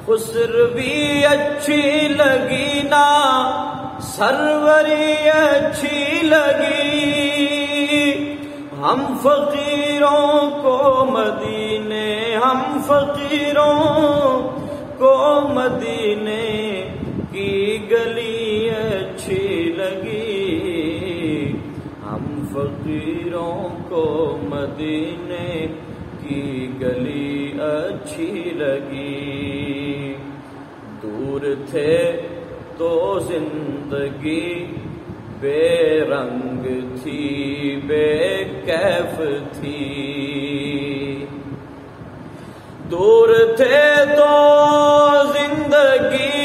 خسروی اچھی لگی نا سروری اچھی لگی، ہم فقیروں کو مدینے، ہم فقیروں کو مدینے کی گلی اچھی لگی، ہم فقیروں کو مدینے کی گلی اچھی لگی۔ دور تھے تو زندگی بے رنگ تھی، بے کیف تھی، دور تھے تو زندگی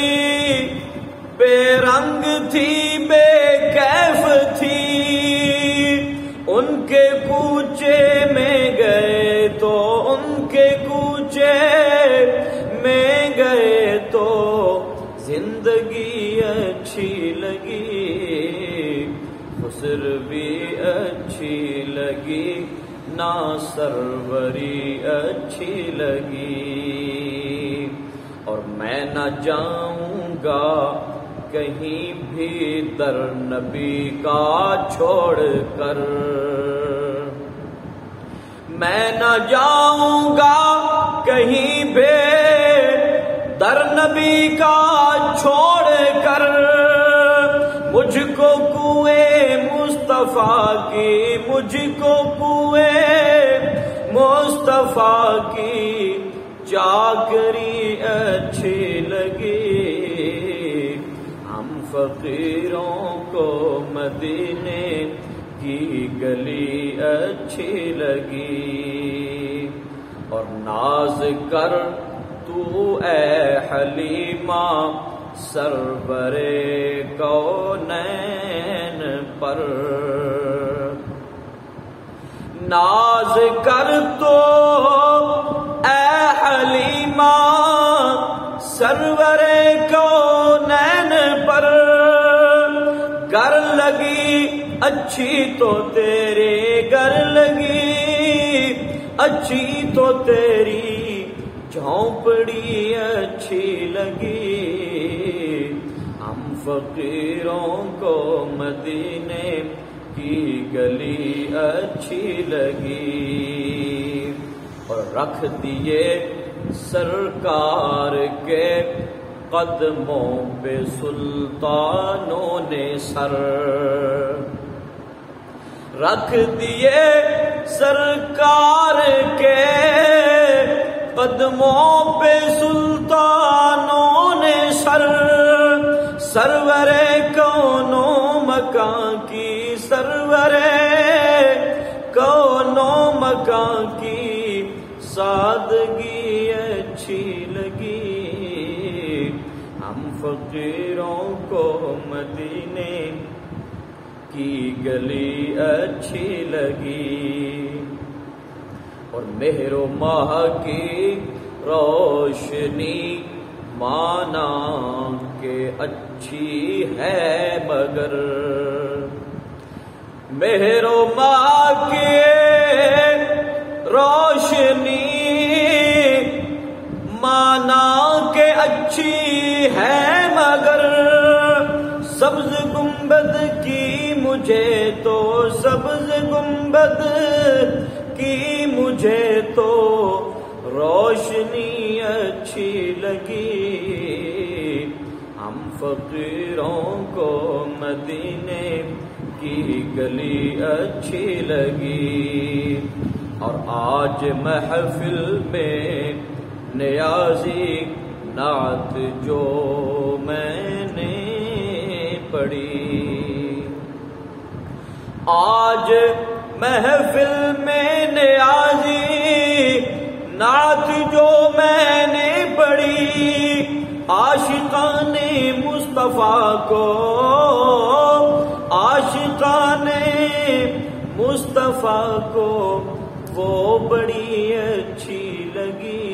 بے رنگ تھی، بے کیف تھی، ان کے کوچے میں گئے تو، ان کے کوچے میں گئے تو زندگی اچھی لگی، خسروی اچھی لگی نا سروری اچھی لگی، اور میں نہ جاؤں گا کہیں بھی در نبی کا چھوڑ کر، میں نہ جاؤں گا کہیں بھی در نبی کا چھوڑ کر، مجھ کو کوئے مصطفیٰ کی، مجھ کو کوئے مصطفیٰ کی چاکری اچھی لگی، ہم فقیروں کو مدینے کی گلی اچھی لگی، اور ناز کر تو اے حلیمہ سرور کونین پر، ناز کر تو اے حلیمہ سرور کونین پر، گر لگی اچھی تو تیرے، گر لگی اچھی تو تیری جھونپڑی اچھی لگی، ہم فقیروں کو مدینے کی گلی اچھی لگی، اور رکھ دیے سرکار کے قدموں پہ سلطانوں نے سر، رکھ دیے سرکار کے قدموں پہ سلطانوں نے سر، سرور کونوں مکان کی، سرور کونوں مکان کی سادگی اچھی لگی، ہم فقیروں کو مدینے کی گلی اچھی لگی، اور مہر و ماہ کی روشنی مانا کہ اچھی ہے مگر، مہر و ماہ کی روشنی مانا کہ اچھی ہے مگر، سبز گنبد کی مجھے تو، سبز گنبد کی مجھے تو روشنی اچھی لگی، ہم فقیروں کو مدینے کی گلی اچھی لگی، اور آج محفل میں نیازی نعت جو میں نے پڑھی، آج محفل میں نیازی نعت جو میں نے پڑھی، عاشقان مصطفیٰ کو، عاشقان مصطفیٰ کو وہ بڑی اچھی لگی،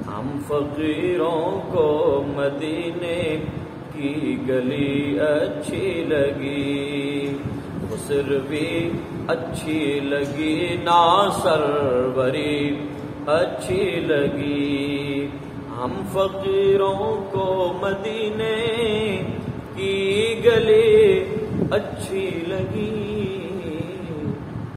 ہم فقیروں کو مدینے کی گلی اچھی لگی، خسروی اچھی لگی نا سروری اچھی لگی، ہم فقیروں کو مدینے کی گلی اچھی لگی